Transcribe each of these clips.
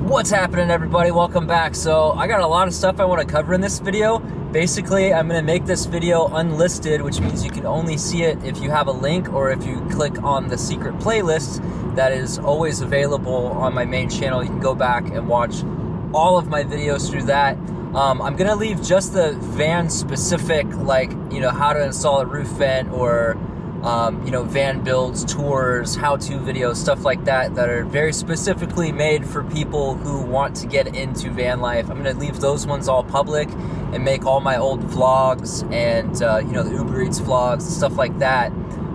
What's happening, everybody? Welcome back. So I got a lot of stuff I want to cover in this video. Basically, I'm going to make this video unlisted, which means you can only see it if you have a link or if you click on the secret playlist that is always available on my main channel. You can go back and watch all of my videos through that. I'm going to leave just the van specific, like, how to install a roof vent or van builds, tours, how-to videos, stuff like that are very specifically made for people who want to get into van life. I'm going to leave those ones all public and make all my old vlogs and, the Uber Eats vlogs and stuff like that,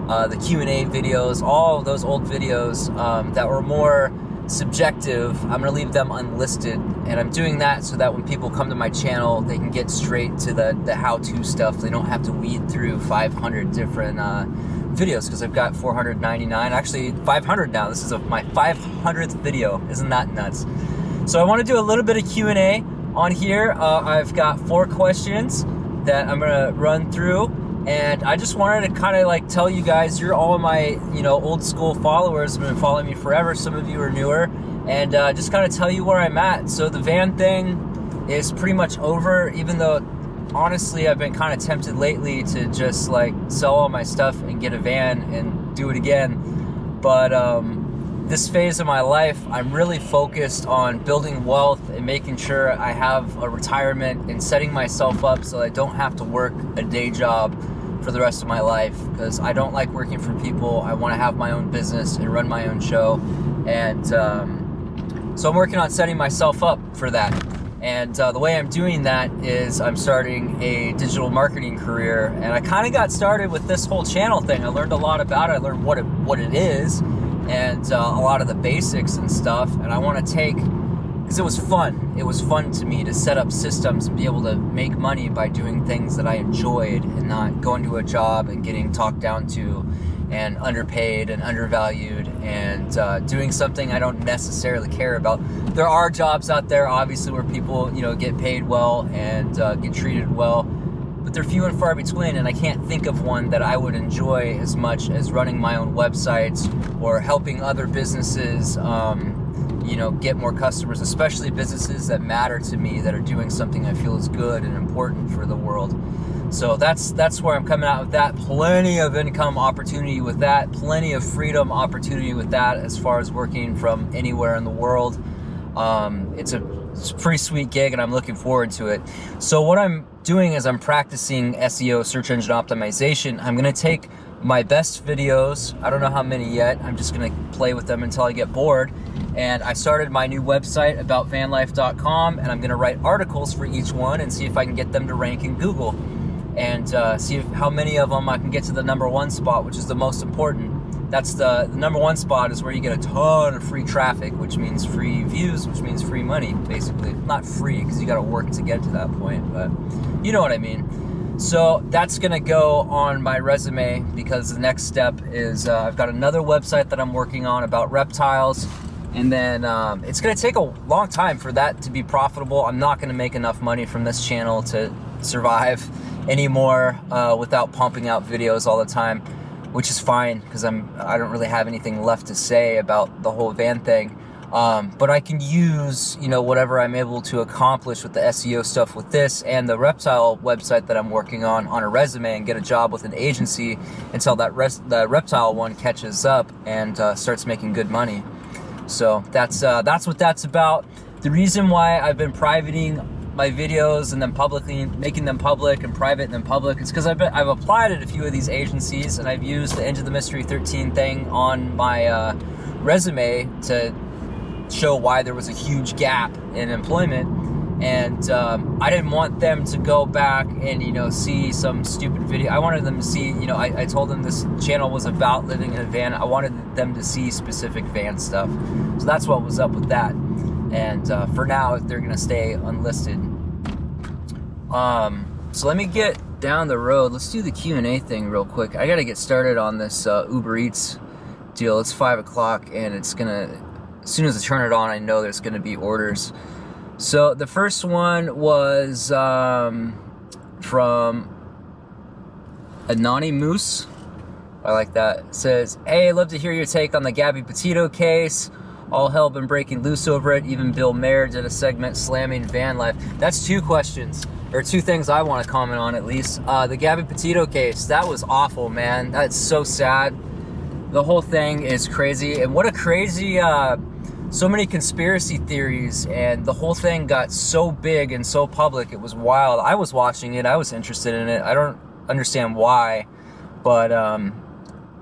the Q&A videos, all of those old videos that were more subjective. I'm going to leave them unlisted, and I'm doing that so that when people come to my channel, they can get straight to the how-to stuff. They don't have to weed through 500 different videos, because I've got 499, actually 500 now. This is my 500th video. Isn't that nuts? So I want to do a little bit of Q&A on here. I've got 4 questions that I'm going to run through, and I just wanted to kind of like tell you guys, you're all my old school followers, have been following me forever. Some of you are newer, and just kind of tell you where I'm at. So the van thing is pretty much over, even though honestly I've been kind of tempted lately to just like sell all my stuff and get a van and do it again. But this phase of my life, I'm really focused on building wealth and making sure I have a retirement and setting myself up so I don't have to work a day job for the rest of my life, because I don't like working for people. I want to have my own business and run my own show, and so I'm working on setting myself up for that. And the way I'm doing that is I'm starting a digital marketing career, and I kind of got started with this whole channel thing. I learned a lot about it. I learned what it is, and a lot of the basics and stuff. And I want to take, because it was fun. It was fun to me to set up systems and be able to make money by doing things that I enjoyed and not going to a job and getting talked down to and underpaid and undervalued and doing something I don't necessarily care about. There are jobs out there, obviously, where people, get paid well and get treated well, but they're few and far between, and I can't think of one that I would enjoy as much as running my own websites or helping other businesses, get more customers, especially businesses that matter to me, that are doing something I feel is good and important for the world. So that's where I'm coming out with that. Plenty of income opportunity with that, plenty of freedom opportunity with that, as far as working from anywhere in the world. It's a pretty sweet gig, and I'm looking forward to it. So what I'm doing is I'm practicing SEO, search engine optimization. I'm gonna take my best videos, I don't know how many yet, I'm just gonna play with them until I get bored. And I started my new website, aboutvanlife.com, and I'm gonna write articles for each one and see if I can get them to rank in Google, and see how many of them I can get to the #1 spot, which is the most important. That's the #1 spot is where you get a ton of free traffic, which means free views, which means free money, basically. Not free, because you gotta work to get to that point, but you know what I mean. So that's gonna go on my resume, because the next step is I've got another website that I'm working on about reptiles, and then it's gonna take a long time for that to be profitable. I'm not gonna make enough money from this channel to survive anymore without pumping out videos all the time, which is fine, because I don't really have anything left to say about the whole van thing. But I can use, whatever I'm able to accomplish with the SEO stuff with this and the reptile website that I'm working on a resume, and get a job with an agency until the reptile one catches up and starts making good money. So that's what that's about. The reason why I've been privating my videos and then publicly making them public and private and then public, it's because I've applied at a few of these agencies, and I've used the End of the Mystery 13 thing on my resume to show why there was a huge gap in employment. And I didn't want them to go back and see some stupid video. I wanted them to see, I told them this channel was about living in a van. I wanted them to see specific van stuff. So that's what was up with that. And for now, they're gonna stay unlisted. So let me get down the road. Let's do the Q&A thing real quick. I gotta get started on this Uber Eats deal. It's 5 o'clock, and it's gonna, as soon as I turn it on, I know there's gonna be orders. So the first one was from Anani Moose. I like that. It says, "Hey, I'd love to hear your take on the Gabby Petito case. All hell been breaking loose over it. Even Bill Maher did a segment slamming van life. That's two questions, or two things I want to comment on at least. The Gabby Petito case, that was awful, man. That's so sad. The whole thing is crazy, and what a crazy, so many conspiracy theories, and the whole thing got so big and so public. It was wild. I was watching it. I was interested in it. I don't understand why, but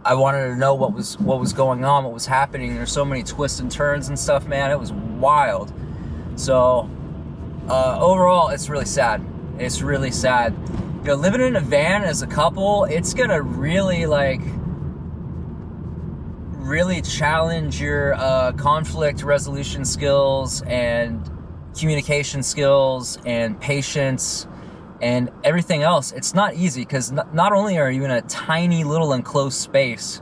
I wanted to know what was going on, what was happening. There's so many twists and turns and stuff, man. It was wild. So overall, it's really sad. It's really sad. You know, living in a van as a couple, it's gonna really challenge your conflict resolution skills and communication skills and patience and everything else. It's not easy, because not only are you in a tiny little enclosed space,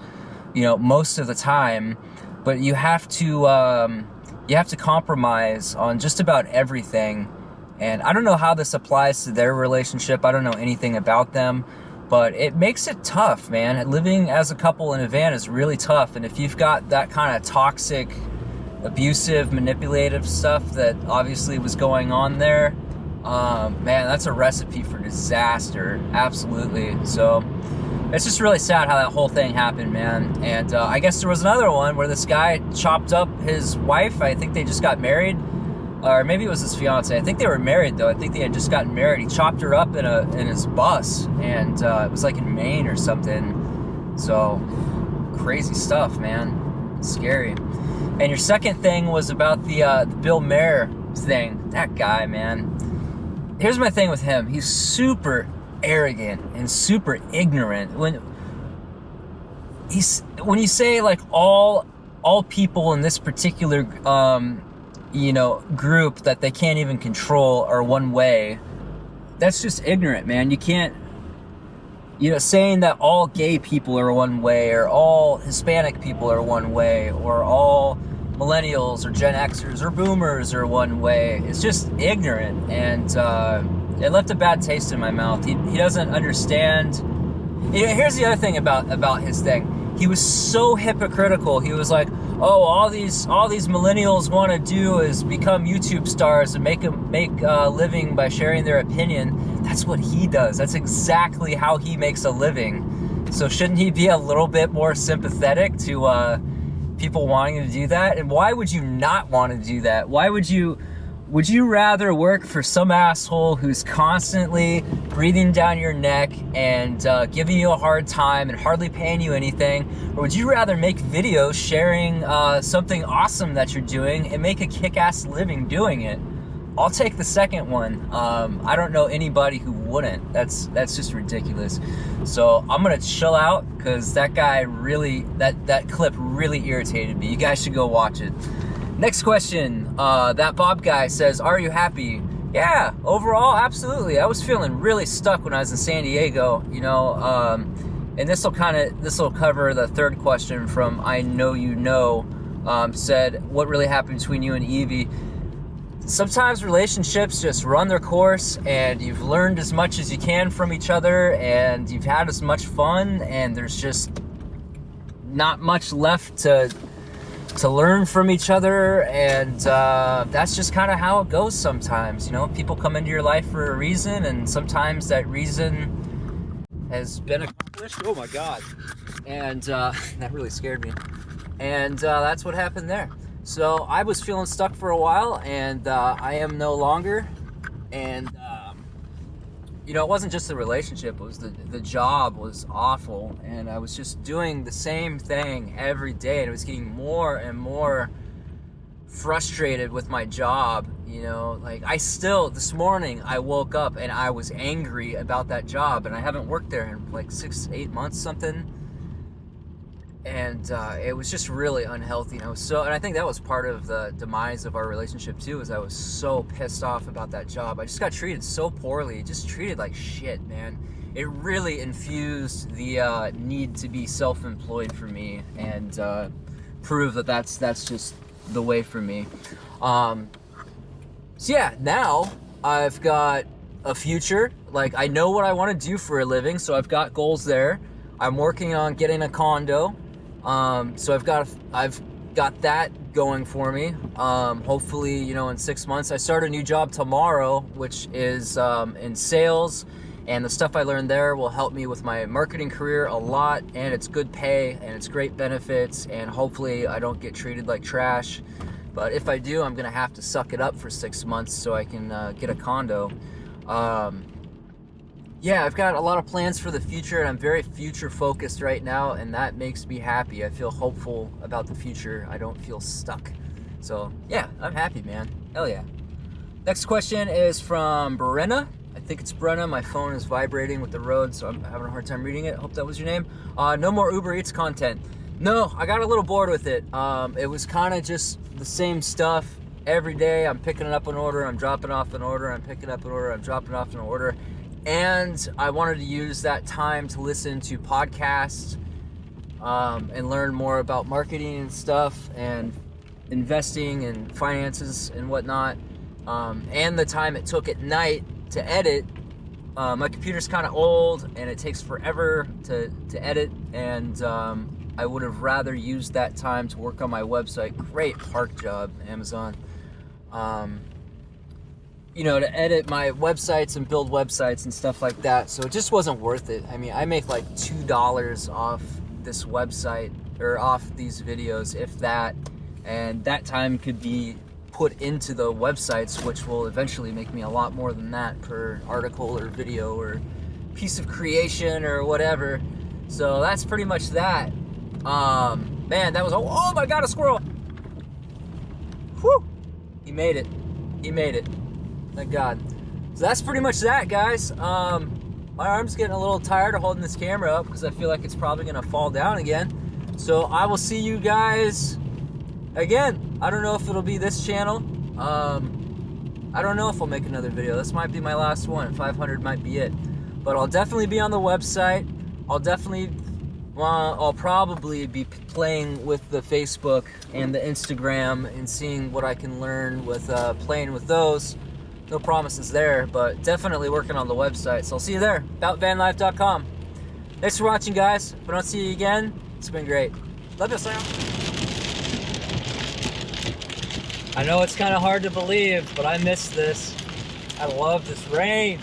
you know, most of the time, but you have to compromise on just about everything. And I don't know how this applies to their relationship. I don't know anything about them, but it makes it tough, man. Living as a couple in a van is really tough. And if you've got that kind of toxic, abusive, manipulative stuff that obviously was going on there, man, that's a recipe for disaster. Absolutely. So it's just really sad how that whole thing happened, man. And I guess there was another one where this guy chopped up his wife. I think they just got married, or maybe it was his fiance. I think they were married though. I think they had just gotten married. He chopped her up in his bus, and it was like in Maine or something. So crazy stuff, man. Scary. And your second thing was about the Bill Maher thing. That guy, man. Here's my thing with him. He's super arrogant and super ignorant. When you say like all people in this particular you know, group that they can't even control are one way, that's just ignorant, man. You can't, you know, saying that all gay people are one way, or all Hispanic people are one way, or all millennials or Gen Xers or boomers are one way. It's just ignorant, and it left a bad taste in my mouth. He doesn't understand. You know, here's the other thing about his thing. He was so hypocritical. He was like, oh, all these millennials want to do is become YouTube stars and make a living by sharing their opinion. That's what he does. That's exactly how he makes a living. So shouldn't he be a little bit more sympathetic to people wanting to do that? And why would you not want to do that? Why would you rather work for some asshole who's constantly breathing down your neck and giving you a hard time and hardly paying you anything? Or would you rather make videos sharing something awesome that you're doing and make a kick-ass living doing it? I'll take the second one. I don't know anybody who wouldn't. That's just ridiculous. So I'm gonna chill out, because that guy really, that clip really irritated me. You guys should go watch it. Next question. That Bob guy says, are you happy? Yeah, overall, absolutely. I was feeling really stuck when I was in San Diego, you know, and this will cover the third question from I Know You Know. Said, what really happened between you and Evie? Sometimes relationships just run their course, and you've learned as much as you can from each other, and you've had as much fun, and there's just not much left to learn from each other, and that's just kind of how it goes sometimes. You know, people come into your life for a reason, and sometimes that reason has been accomplished. Oh my God. And that really scared me. And that's what happened there. So I was feeling stuck for a while, and I am no longer. And you know, it wasn't just the relationship, it was the job was awful, and I was just doing the same thing every day, and I was getting more and more frustrated with my job. You know, like this morning I woke up and I was angry about that job, and I haven't worked there in like 6-8 months something. And it was just really unhealthy. And I think that was part of the demise of our relationship too, is I was so pissed off about that job. I just got treated so poorly, just treated like shit, man. It really infused the need to be self-employed for me, and prove that that's just the way for me. So yeah, now I've got a future. Like, I know what I want to do for a living, so I've got goals there. I'm working on getting a condo. So I've got that going for me. Hopefully, you know, in 6 months. I start a new job tomorrow, which is in sales, and the stuff I learned there will help me with my marketing career a lot, and it's good pay, and it's great benefits, and hopefully I don't get treated like trash. But if I do, I'm gonna have to suck it up for 6 months so I can get a condo. Yeah, I've got a lot of plans for the future, and I'm very future focused right now, and that makes me happy. I feel hopeful about the future. I don't feel stuck. So yeah, I'm happy, man. Hell yeah. Next question is from Brenna. I think it's Brenna. My phone is vibrating with the road, so I'm having a hard time reading it. Hope that was your name. No more Uber Eats content. No, I got a little bored with it. It was kind of just the same stuff every day. I'm picking up an order, I'm dropping off an order, I'm picking up an order, I'm dropping off an order. And I wanted to use that time to listen to podcasts and learn more about marketing and stuff and investing and finances and whatnot. And the time it took at night to edit. My computer's kind of old and it takes forever to edit, and I would have rather used that time to work on my website. Great park job, Amazon. You know, to edit my websites and build websites and stuff like that. So it just wasn't worth it. I mean, I make like $2 off this website, or off these videos, if that, and that time could be put into the websites, which will eventually make me a lot more than that per article or video or piece of creation or whatever. So that's pretty much that. Man, that was, oh my God, a squirrel. Whew, he made it. He made it. Thank God. So that's pretty much that, guys. My arm's getting a little tired of holding this camera up because I feel like it's probably gonna fall down again. So I will see you guys again. I don't know if it'll be this channel. I don't know if I'll make another video. This might be my last one. 500 might be it. But I'll definitely be on the website. I'll probably be playing with the Facebook and the Instagram and seeing what I can learn with playing with those. No promises there, but definitely working on the website. So I'll see you there, aboutvanlife.com. Thanks for watching, guys. If I don't see you again, it's been great. Love you, Sam. I know it's kind of hard to believe, but I miss this. I love this rain.